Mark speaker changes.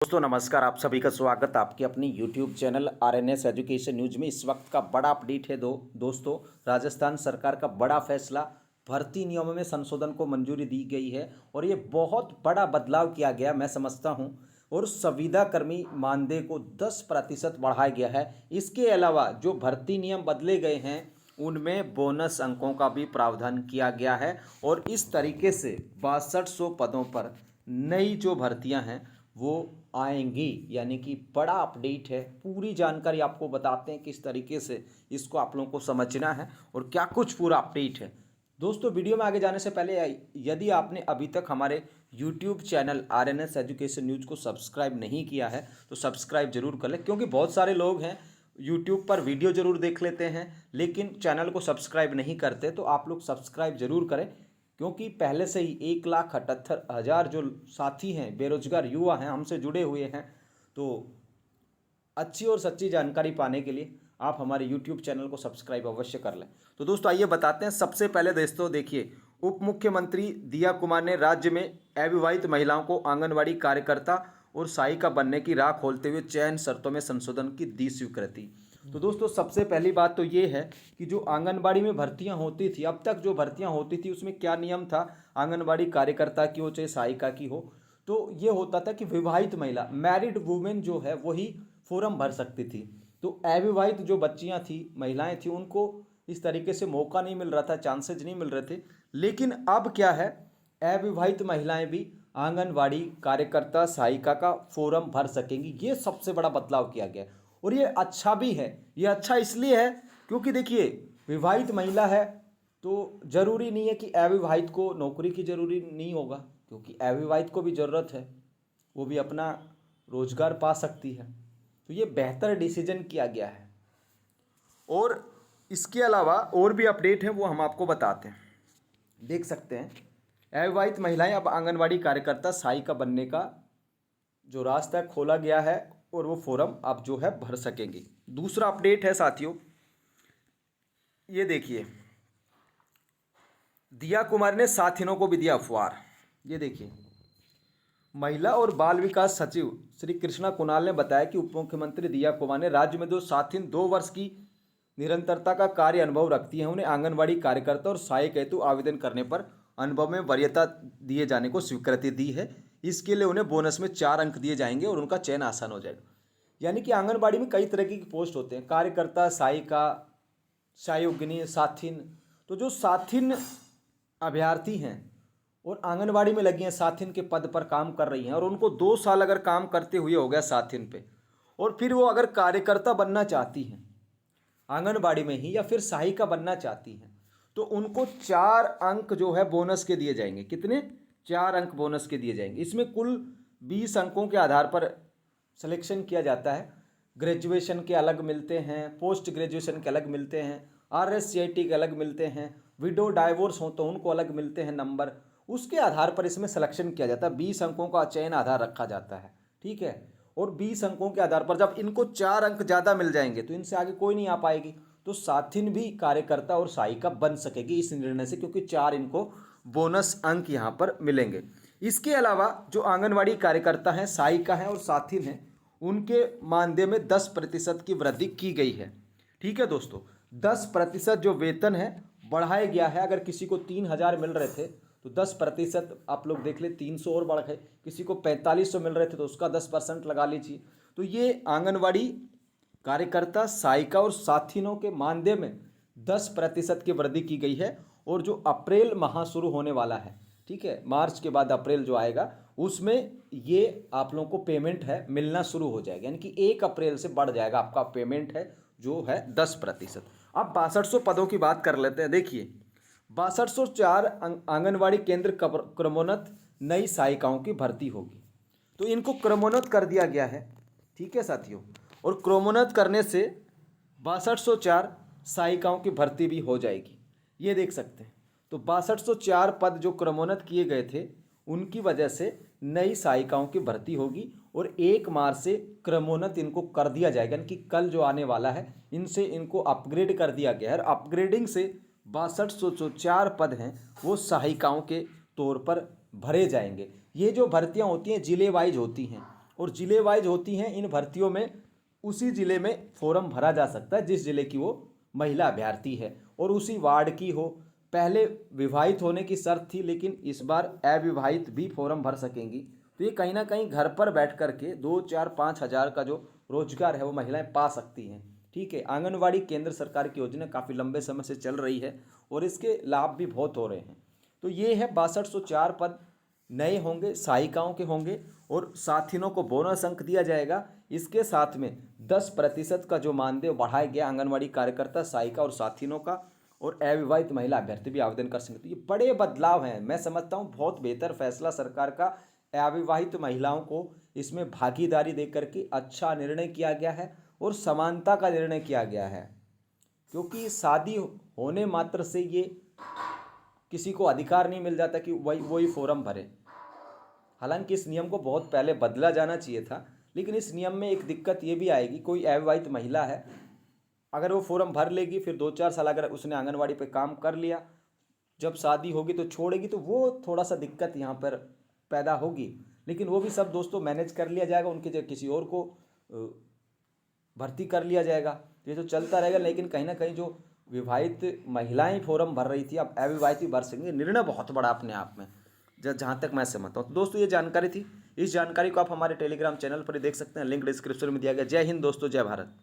Speaker 1: दोस्तों नमस्कार, आप सभी का स्वागत आपके अपनी YouTube channel RNS education news में। इस वक्त का बड़ा अपडेट है दोस्तों, राजस्थान सरकार का बड़ा फैसला, भर्ती नियमों में संशोधन को मंजूरी दी गई है और ये बहुत बड़ा बदलाव किया गया मैं समझता हूं। और संविदा कर्मी मानदेय को 10% बढ़ाया गया है। इसके अलावा जो भर्ती नियम बदले गए हैं उनमें बोनस अंकों का भी प्रावधान किया गया है और इस तरीके से 6200 पदों पर नई जो भर्तियां हैं वो आएंगी। यानी कि बड़ा अपडेट है, पूरी जानकारी आपको बताते हैं किस तरीके से इसको आप लोगों को समझना है और क्या कुछ पूरा अपडेट है। दोस्तों वीडियो में आगे जाने से पहले यदि आपने अभी तक हमारे YouTube channel RNS education news को सब्सक्राइब नहीं किया है तो सब्सक्राइब जरूर कर लें, क्योंकि बहुत सारे लोग हैं YouTube पर वीडियो जरूर देख लेते हैं लेकिन चैनल को सब्सक्राइब नहीं करते। तो आप लोग सब्सक्राइब जरूर करें, क्योंकि पहले से ही 1,78,000 जो साथी हैं, बेरोजगार युवा हैं, हमसे जुड़े हुए हैं। तो अच्छी और सच्ची जानकारी पाने के लिए आप हमारे YouTube चैनल को सब्सक्राइब अवश्य कर लें। तो दोस्तों आइए बताते हैं। सबसे पहले दोस्तों देखिए, उप मुख्यमंत्री दिया कुमार ने राज्य में अविवाहित महिलाओं को आंगनवाड़ी कार्यकर्ता और सहायिका बनने की राह खोलते हुए चयन शर्तों में संशोधन की दी स्वीकृति। तो दोस्तों सबसे पहली बात तो ये है कि जो आंगनबाड़ी में भर्तियां होती थी, अब तक जो भर्तियां होती थी उसमें क्या नियम था, आंगनबाड़ी कार्यकर्ता की हो चाहे सहायिका की हो, तो ये होता था कि विवाहित महिला, मैरिड वुमेन जो है वही फॉर्म भर सकती थी। तो अविवाहित जो बच्चियां थी, महिलाएं थी, उनको इस तरीके से मौका नहीं मिल रहा था, चांसेज नहीं मिल रहे थे। लेकिन अब क्या है, अविवाहित महिलाएं भी आंगनवाड़ी कार्यकर्ता सहायिका का फॉर्म भर सकेंगी। ये सबसे बड़ा बदलाव किया गया और ये अच्छा भी है। ये अच्छा इसलिए है क्योंकि देखिए, विवाहित महिला है तो जरूरी नहीं है कि अविवाहित को नौकरी की जरूरी नहीं होगा, क्योंकि अविवाहित को भी ज़रूरत है, वो भी अपना रोजगार पा सकती है। तो ये बेहतर डिसीजन किया गया है। और इसके अलावा और भी अपडेट हैं, वो हम आपको बताते हैं। देख सकते हैं, अविवाहित महिलाएं अब आंगनवाड़ी कार्यकर्ता सहायिका बनने का जो रास्ता खोला गया है और वो फॉर्म अब जो है भर सकेंगी। दूसरा अपडेट है साथियों, ये देखिए, दिया कुमार ने साथिनों को भी दिया अफवार। ये देखिए, महिला और बाल विकास सचिव श्री कृष्णा कुणाल ने बताया कि उप मुख्यमंत्री दिया कुमार ने राज्य में जो साथिन 2 वर्ष की निरंतरता का कार्य अनुभव रखती हैं उन्हें आंगनबाड़ी कार्यकर्ता और सहायक हेतु आवेदन करने पर अनुभव में वरीयता दिए जाने को स्वीकृति दी है। इसके लिए उन्हें बोनस में 4 अंक दिए जाएंगे और उनका चयन आसान हो जाएगा। यानी कि आंगनबाड़ी में कई तरह की पोस्ट होते हैं, कार्यकर्ता, सहायिका, सहयोगिनी, साथिन। तो जो साथिन अभ्यर्थी हैं और आंगनबाड़ी में लगी हैं, साथिन के पद पर काम कर रही हैं और उनको 2 साल अगर काम करते हुए हो गया साथिन पे, और फिर वो अगर कार्यकर्ता बनना चाहती हैं आंगनबाड़ी में ही या फिर सहायिका बनना चाहती हैं, तो उनको 4 अंक जो है बोनस के दिए जाएंगे। कितने? 4 अंक बोनस के दिए जाएंगे। इसमें कुल 20 अंकों के आधार पर सिलेक्शन किया जाता है। ग्रेजुएशन के अलग मिलते हैं, पोस्ट ग्रेजुएशन के अलग मिलते हैं, RSCIT के अलग मिलते हैं, विडो डाइवोर्स हो तो उनको अलग मिलते हैं नंबर। उसके आधार पर इसमें सिलेक्शन किया जाता है। 20 अंकों का चयन आधार रखा जाता है, ठीक है। और 20 अंकों के आधार पर जब इनको 4 अंक ज़्यादा मिल जाएंगे तो इनसे आगे कोई नहीं आ पाएगी, तो साथिन भी कार्यकर्ता और सहायिका बन सकेगी इस निर्णय से, क्योंकि 4 इनको बोनस अंक यहाँ पर मिलेंगे। इसके अलावा जो आंगनवाड़ी कार्यकर्ता हैं, सहायिका हैं और साथिन हैं, उनके मानदेय में 10% की वृद्धि की गई है। ठीक है दोस्तों, 10% जो वेतन है बढ़ाया गया है। अगर किसी को 3,000 मिल रहे थे तो 10% आप लोग देख ले, 300 और बढ़ गए। किसी को 4500 मिल रहे थे तो उसका 10% लगा लीजिए। तो ये आंगनवाड़ी कार्यकर्ता, सहायिका और साथिनों के मानदेय में 10% की वृद्धि की गई है। और जो अप्रैल माह शुरू होने वाला है, ठीक है, मार्च के बाद अप्रैल जो आएगा, उसमें ये आप लोगों को पेमेंट है मिलना शुरू हो जाएगा। यानी कि 1 अप्रैल से बढ़ जाएगा आपका पेमेंट है जो है 10%। अब 6200 पदों की बात कर लेते हैं। देखिए, 6204 आंगनवाड़ी केंद्र क्रमोन्नत नई सहायिकाओं की भर्ती होगी। तो इनको क्रमोन्नत कर दिया गया है, ठीक है साथियों। और क्रमोन्नत करने से 6204 सहायिकाओं की भर्ती भी हो जाएगी। ये देख सकते हैं। तो 6204 पद जो क्रमोन्नत किए गए थे उनकी वजह से नई सहायिकाओं की भर्ती होगी और 1 मार्च से क्रमोन्नत इनको कर दिया जाएगा। यानी कि कल जो आने वाला है इनसे इनको अपग्रेड कर दिया गया है। अपग्रेडिंग से 6204 पद हैं वो सहायिकाओं के तौर पर भरे जाएंगे। ये जो भर्तियां होती हैं जिले वाइज होती हैं और जिले वाइज होती हैं इन भर्तियों में, उसी ज़िले में फॉर्म भरा जा सकता है जिस ज़िले की वो महिला अभ्यर्थी है और उसी वार्ड की हो। पहले विवाहित होने की शर्त थी, लेकिन इस बार अविवाहित भी फॉर्म भर सकेंगी। तो ये कहीं ना कहीं घर पर बैठ कर के 2, 4, 5 हज़ार का जो रोजगार है वो महिलाएं पा सकती हैं। ठीक है, आंगनवाड़ी केंद्र सरकार की योजना काफ़ी लंबे समय से चल रही है और इसके लाभ भी बहुत हो रहे हैं। तो ये है 6204 पद नए होंगे, सहायिकाओं के होंगे और साथिनों को बोनस अंक दिया जाएगा। इसके साथ में 10% का जो मानदेय बढ़ाया गया आंगनवाड़ी कार्यकर्ता, सहायिका और साथिनों का, और अविवाहित महिला अभ्यर्थी भी आवेदन कर सकते हैं। तो ये बड़े बदलाव हैं, मैं समझता हूँ बहुत बेहतर फैसला सरकार का अविवाहित महिलाओं को इसमें भागीदारी देकर के अच्छा निर्णय किया गया है और समानता का निर्णय किया गया है। क्योंकि शादी होने मात्र से ये किसी को अधिकार नहीं मिल जाता कि वही फॉर्म भरे। हालांकि इस नियम को बहुत पहले बदला जाना चाहिए था, लेकिन इस नियम में एक दिक्कत ये भी आएगी, कोई अविवाहित महिला है, अगर वो फॉर्म भर लेगी, फिर 2-4 साल अगर उसने आंगनवाड़ी पे काम कर लिया, जब शादी होगी तो छोड़ेगी, तो वो थोड़ा सा दिक्कत यहाँ पर पैदा होगी। लेकिन वो भी सब दोस्तों मैनेज कर लिया जाएगा, उनकी जगह किसी और को भर्ती कर लिया जाएगा। ये तो चलता रहेगा। लेकिन कहीं ना कहीं जो विवाहित महिलाएं फॉर्म भर रही थी, अब अविवाहित भी भर सकेंगे। निर्णय बहुत बड़ा अपने आप में, जहाँ तक मैं समझता हूँ। तो दोस्तों ये जानकारी थी, इस जानकारी को आप हमारे टेलीग्राम चैनल पर ही देख सकते हैं, लिंक डिस्क्रिप्शन में दिया गया। जय हिंद दोस्तों, जय भारत।